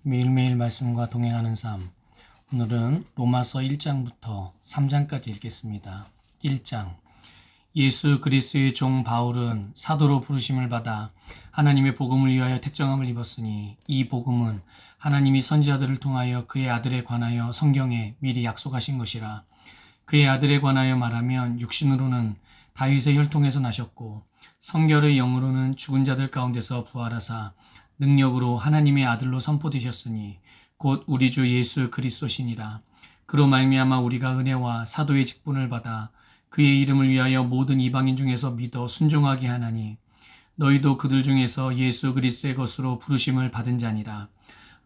매일매일 말씀과 동행하는 삶. 오늘은 로마서 1장부터 3장까지 읽겠습니다. 1장. 예수 그리스도의 종 바울은 사도로 부르심을 받아 하나님의 복음을 위하여 택정함을 입었으니 이 복음은 하나님이 선지자들을 통하여 그의 아들에 관하여 성경에 미리 약속하신 것이라. 그의 아들에 관하여 말하면 육신으로는 다윗의 혈통에서 나셨고 성결의 영으로는 죽은 자들 가운데서 부활하사 능력으로 하나님의 아들로 선포되셨으니 곧 우리 주 예수 그리스도시니라. 그로 말미암아 우리가 은혜와 사도의 직분을 받아 그의 이름을 위하여 모든 이방인 중에서 믿어 순종하게 하나니 너희도 그들 중에서 예수 그리스도의 것으로 부르심을 받은 자니라.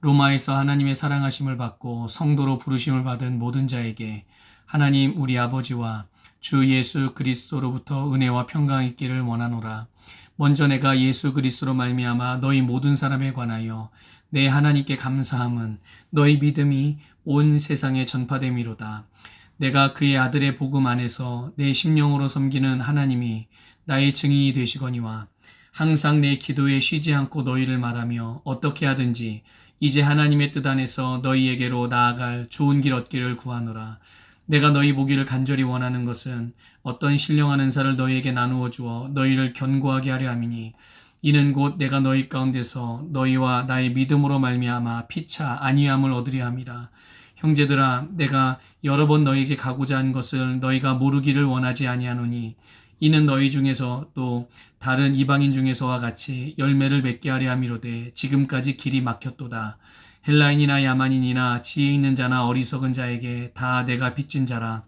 로마에서 하나님의 사랑하심을 받고 성도로 부르심을 받은 모든 자에게 하나님 우리 아버지와 주 예수 그리스도로부터 은혜와 평강이 있기를 원하노라. 먼저 내가 예수 그리스도로 말미암아 너희 모든 사람에 관하여 내 하나님께 감사함은 너희 믿음이 온 세상에 전파됨이로다. 내가 그의 아들의 복음 안에서 내 심령으로 섬기는 하나님이 나의 증인이 되시거니와 항상 내 기도에 쉬지 않고 너희를 말하며 어떻게 하든지 이제 하나님의 뜻 안에서 너희에게로 나아갈 좋은 길 얻기를 구하노라. 내가 너희 보기를 간절히 원하는 것은 어떤 신령한 은사를 너희에게 나누어 주어 너희를 견고하게 하려 함이니 이는 곧 내가 너희 가운데서 너희와 나의 믿음으로 말미암아 피차 안위함을 얻으려 함이라. 형제들아, 내가 여러 번 너희에게 가고자 한 것을 너희가 모르기를 원하지 아니하노니 이는 너희 중에서 또 다른 이방인 중에서와 같이 열매를 맺게 하려 함이로되 지금까지 길이 막혔도다. 헬라인이나 야만인이나 지혜 있는 자나 어리석은 자에게 다 내가 빚진 자라.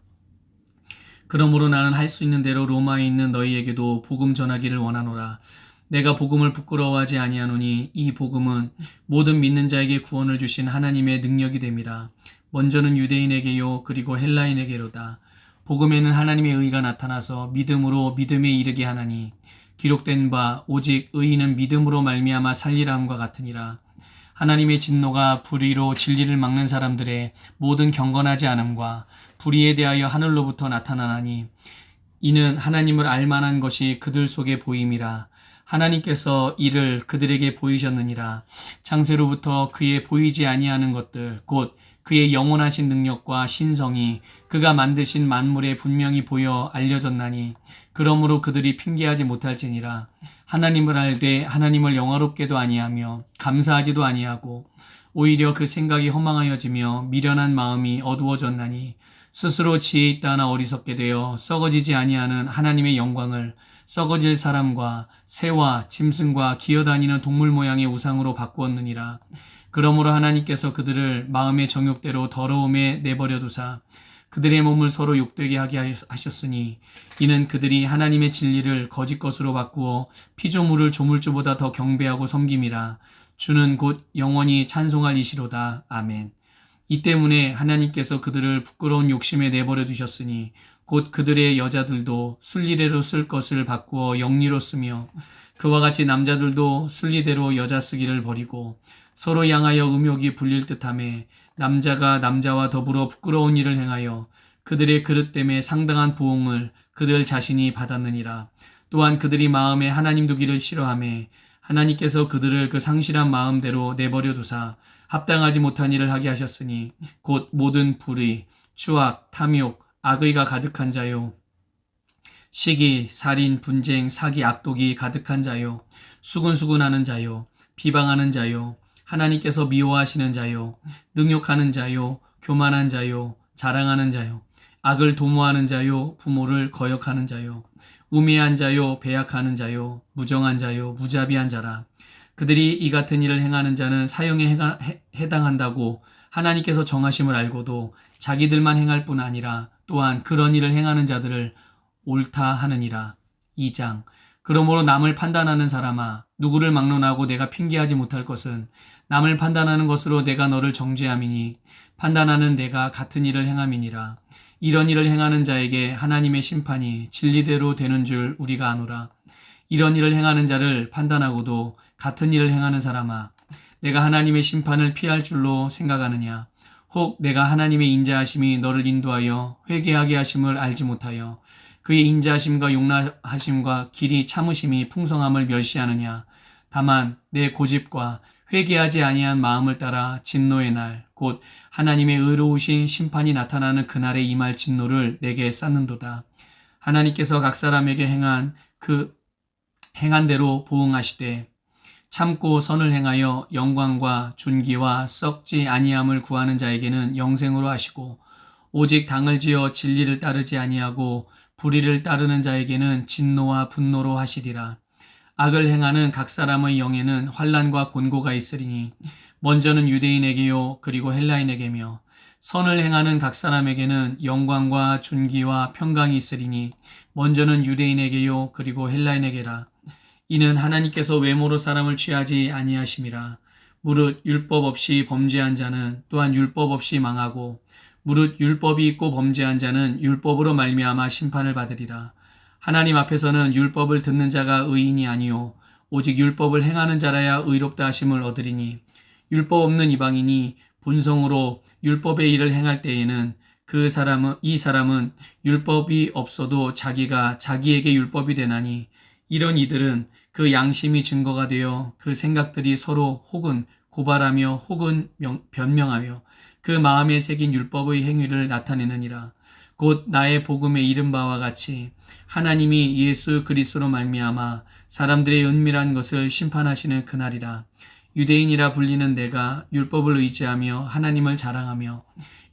그러므로 나는 할 수 있는 대로 로마에 있는 너희에게도 복음 전하기를 원하노라. 내가 복음을 부끄러워하지 아니하노니 이 복음은 모든 믿는 자에게 구원을 주신 하나님의 능력이 됨이라. 먼저는 유대인에게요 그리고 헬라인에게로다. 복음에는 하나님의 의가 나타나서 믿음으로 믿음에 이르게 하나니 기록된 바 오직 의인은 믿음으로 말미암아 살리라 함과 같으니라. 하나님의 진노가 불의로 진리를 막는 사람들의 모든 경건하지 않음과 불의에 대하여 하늘로부터 나타나나니 이는 하나님을 알만한 것이 그들 속에 보임이라. 하나님께서 이를 그들에게 보이셨느니라. 창세로부터 그의 보이지 아니하는 것들 곧 그의 영원하신 능력과 신성이 그가 만드신 만물에 분명히 보여 알려졌나니 그러므로 그들이 핑계하지 못할지니라. 하나님을 알되 하나님을 영화롭게도 아니하며 감사하지도 아니하고 오히려 그 생각이 허망하여지며 미련한 마음이 어두워졌나니 스스로 지혜 있다 하나 어리석게 되어 썩어지지 아니하는 하나님의 영광을 썩어질 사람과 새와 짐승과 기어다니는 동물 모양의 우상으로 바꾸었느니라. 그러므로 하나님께서 그들을 마음의 정욕대로 더러움에 내버려 두사 그들의 몸을 서로 욕되게 하게 하셨으니 이는 그들이 하나님의 진리를 거짓 것으로 바꾸어 피조물을 조물주보다 더 경배하고 섬김이라. 주는 곧 영원히 찬송할 이시로다. 아멘. 이 때문에 하나님께서 그들을 부끄러운 욕심에 내버려 두셨으니 곧 그들의 여자들도 순리대로 쓸 것을 바꾸어 영리로 쓰며 그와 같이 남자들도 순리대로 여자 쓰기를 버리고 서로 향하여 음욕이 불릴 듯하며 남자가 남자와 더불어 부끄러운 일을 행하여 그들의 그릇됨에 상당한 보응을 그들 자신이 받았느니라. 또한 그들이 마음에 하나님 두기를 싫어하며 하나님께서 그들을 그 상실한 마음대로 내버려 두사 합당하지 못한 일을 하게 하셨으니 곧 모든 불의, 추악, 탐욕, 악의가 가득한 자요 시기, 살인, 분쟁, 사기, 악독이 가득한 자요 수군수군하는 자요 비방하는 자요 하나님께서 미워하시는 자요 능욕하는 자요 교만한 자요 자랑하는 자요 악을 도모하는 자요 부모를 거역하는 자요 우매한 자요 배약하는 자요 무정한 자요 무자비한 자라. 그들이 이 같은 일을 행하는 자는 사형에 해당한다고 하나님께서 정하심을 알고도 자기들만 행할 뿐 아니라 또한 그런 일을 행하는 자들을 옳다 하느니라. 2장. 그러므로 남을 판단하는 사람아 누구를 막론하고 내가 핑계하지 못할 것은 남을 판단하는 것으로 내가 너를 정죄함이니 판단하는 내가 같은 일을 행함이니라. 이런 일을 행하는 자에게 하나님의 심판이 진리대로 되는 줄 우리가 아노라. 이런 일을 행하는 자를 판단하고도 같은 일을 행하는 사람아 내가 하나님의 심판을 피할 줄로 생각하느냐. 혹 내가 하나님의 인자하심이 너를 인도하여 회개하게 하심을 알지 못하여 그의 인자하심과 용납하심과 길이 참으심이 풍성함을 멸시하느냐. 다만 내 고집과 회개하지 아니한 마음을 따라 진노의 날 곧 하나님의 의로우신 심판이 나타나는 그날에 임할 진노를 내게 쌓는도다. 하나님께서 각 사람에게 행한 대로 보응하시되 참고 선을 행하여 영광과 존귀와 썩지 아니함을 구하는 자에게는 영생으로 하시고 오직 당을 지어 진리를 따르지 아니하고 불의를 따르는 자에게는 진노와 분노로 하시리라. 악을 행하는 각 사람의 영에는 환난과 곤고가 있으리니 먼저는 유대인에게요 그리고 헬라인에게며 선을 행하는 각 사람에게는 영광과 존귀와 평강이 있으리니 먼저는 유대인에게요 그리고 헬라인에게라. 이는 하나님께서 외모로 사람을 취하지 아니하심이라. 무릇 율법 없이 범죄한 자는 또한 율법 없이 망하고 무릇 율법이 있고 범죄한 자는 율법으로 말미암아 심판을 받으리라. 하나님 앞에서는 율법을 듣는 자가 의인이 아니요 오직 율법을 행하는 자라야 의롭다 하심을 얻으리니 율법 없는 이방인이 본성으로 율법의 일을 행할 때에는 이 사람은 율법이 없어도 자기가 자기에게 율법이 되나니 이런 이들은 그 양심이 증거가 되어 그 생각들이 서로 혹은 고발하며 혹은 변명하며 그 마음에 새긴 율법의 행위를 나타내느니라. 곧 나의 복음에 이른 바와 같이 하나님이 예수 그리스도로 말미암아 사람들의 은밀한 것을 심판하시는 그날이라. 유대인이라 불리는 내가 율법을 의지하며 하나님을 자랑하며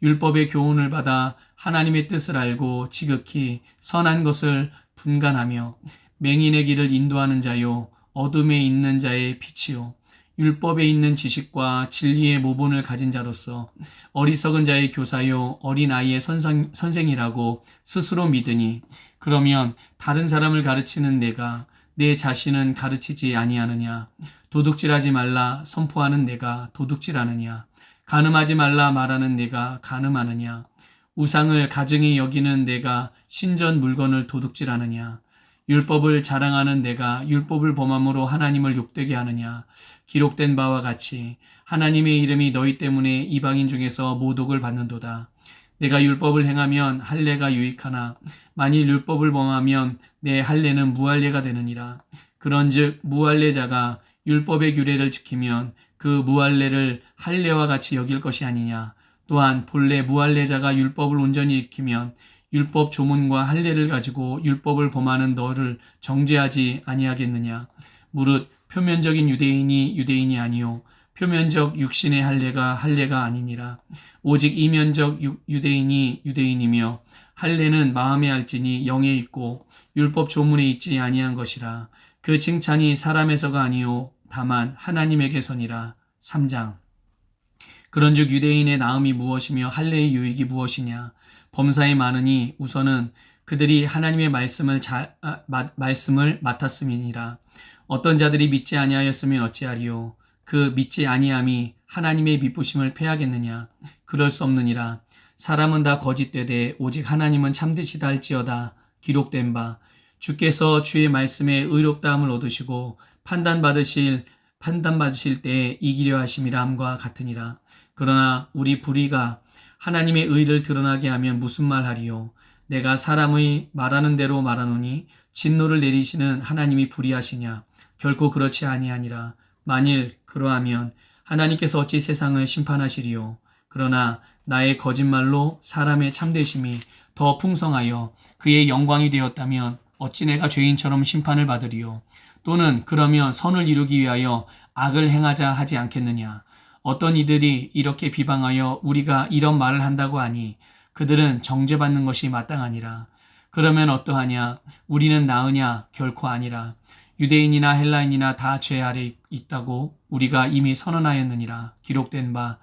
율법의 교훈을 받아 하나님의 뜻을 알고 지극히 선한 것을 분간하며 맹인의 길을 인도하는 자요 어둠에 있는 자의 빛이요 율법에 있는 지식과 진리의 모본을 가진 자로서 어리석은 자의 교사요 어린아이의 선생이라고 스스로 믿으니 그러면 다른 사람을 가르치는 내가 내 자신은 가르치지 아니하느냐? 도둑질하지 말라 선포하는 내가 도둑질하느냐? 간음하지 말라 말하는 내가 간음하느냐? 우상을 가증히 여기는 내가 신전 물건을 도둑질하느냐? 율법을 자랑하는 내가 율법을 범함으로 하나님을 욕되게 하느냐? 기록된 바와 같이 하나님의 이름이 너희 때문에 이방인 중에서 모독을 받는도다. 내가 율법을 행하면 할례가 유익하나 만일 율법을 범하면 내 할례는 무할례가 되느니라. 그런즉 무할례자가 율법의 규례를 지키면 그 무할례를 할례와 같이 여길 것이 아니냐. 또한 본래 무할례자가 율법을 온전히 지키면 율법 조문과 할례를 가지고 율법을 범하는 너를 정죄하지 아니하겠느냐. 무릇 표면적인 유대인이 유대인이 아니요 표면적 육신의 할례가 아니니라. 오직 이면적 유대인이 유대인이며 할례는 마음에 알지니 영에 있고 율법 조문에 있지 아니한 것이라. 그 칭찬이 사람에서가 아니요 다만 하나님에게서니라. 3장. 그런즉 유대인의 나음이 무엇이며 할례의 유익이 무엇이냐. 범사에 많으니 우선은 그들이 하나님의 말씀을 맡았음이니라. 어떤 자들이 믿지 아니하였으면 어찌하리요. 그 믿지 아니함이 하나님의 미쁘심을 패하겠느냐. 그럴 수 없느니라. 사람은 다 거짓되되 오직 하나님은 참되시다 할지어다. 기록된 바 주께서 주의 말씀에 의롭다함을 얻으시고 판단받으실 때에 이기려 하심이라 함과 같으니라. 그러나 우리 불의가 하나님의 의를 드러나게 하면 무슨 말하리요. 내가 사람의 말하는 대로 말하노니 진노를 내리시는 하나님이 불의하시냐. 결코 그렇지 아니하니라. 만일 그러하면 하나님께서 어찌 세상을 심판하시리요. 그러나 나의 거짓말로 사람의 참되심이 더 풍성하여 그의 영광이 되었다면 어찌 내가 죄인처럼 심판을 받으리요. 또는 그러면 선을 이루기 위하여 악을 행하자 하지 않겠느냐. 어떤 이들이 이렇게 비방하여 우리가 이런 말을 한다고 하니 그들은 정죄받는 것이 마땅하니라. 그러면 어떠하냐. 우리는 나으냐. 결코 아니라. 유대인이나 헬라인이나 다 죄 아래 있다고 우리가 이미 선언하였느니라. 기록된 바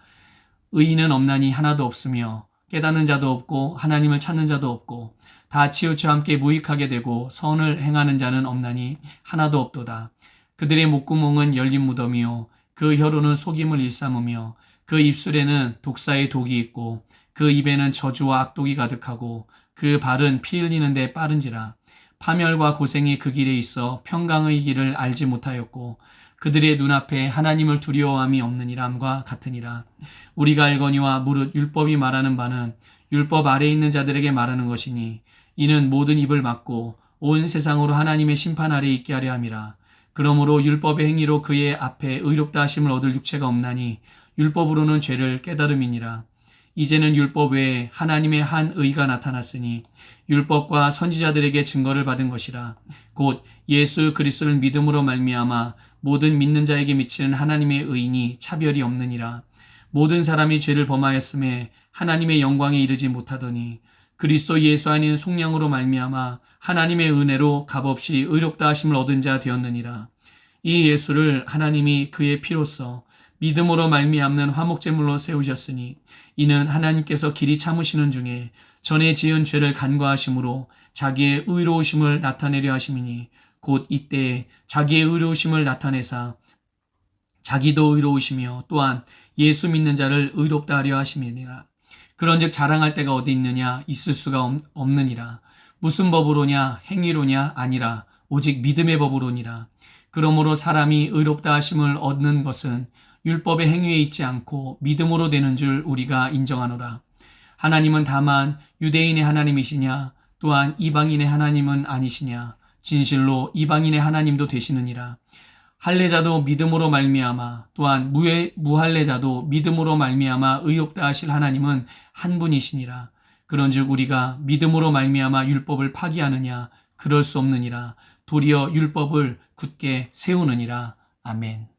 의인은 없나니 하나도 없으며 깨닫는 자도 없고 하나님을 찾는 자도 없고 다 치우쳐 함께 무익하게 되고 선을 행하는 자는 없나니 하나도 없도다. 그들의 목구멍은 열린 무덤이요 그 혀로는 속임을 일삼으며 그 입술에는 독사의 독이 있고 그 입에는 저주와 악독이 가득하고 그 발은 피 흘리는데 빠른지라. 파멸과 고생이 그 길에 있어 평강의 길을 알지 못하였고 그들의 눈앞에 하나님을 두려워함이 없느니라 함과 같으니라. 우리가 알거니와 무릇 율법이 말하는 바는 율법 아래에 있는 자들에게 말하는 것이니 이는 모든 입을 막고 온 세상으로 하나님의 심판 아래에 있게 하려 함이라. 그러므로 율법의 행위로 그의 앞에 의롭다 하심을 얻을 육체가 없나니 율법으로는 죄를 깨달음이니라. 이제는 율법 외에 하나님의 한 의가 나타났으니 율법과 선지자들에게 증거를 받은 것이라. 곧 예수 그리스도를 믿음으로 말미암아 모든 믿는 자에게 미치는 하나님의 의인이 차별이 없느니라. 모든 사람이 죄를 범하였음에 하나님의 영광에 이르지 못하더니 그리스도 예수 안인 속량으로 말미암아 하나님의 은혜로 값없이 의롭다 하심을 얻은 자 되었느니라. 이 예수를 하나님이 그의 피로써 믿음으로 말미암는 화목제물로 세우셨으니 이는 하나님께서 길이 참으시는 중에 전에 지은 죄를 간과하심으로 자기의 의로우심을 나타내려 하심이니 곧 이때에 자기의 의로우심을 나타내사 자기도 의로우시며 또한 예수 믿는 자를 의롭다 하려 하심이니라. 그런즉 자랑할 데가 어디 있느냐? 있을 수가 없느니라. 무슨 법으로냐? 행위로냐? 아니라 오직 믿음의 법으로니라. 그러므로 사람이 의롭다 하심을 얻는 것은 율법의 행위에 있지 않고 믿음으로 되는 줄 우리가 인정하노라. 하나님은 다만 유대인의 하나님이시냐? 또한 이방인의 하나님은 아니시냐? 진실로 이방인의 하나님도 되시느니라. 할례자도 믿음으로 말미암아 또한 무할례자도 믿음으로 말미암아 의롭다 하실 하나님은 한 분이시니라. 그런즉 우리가 믿음으로 말미암아 율법을 파기하느냐? 그럴 수 없느니라. 도리어 율법을 굳게 세우느니라. 아멘.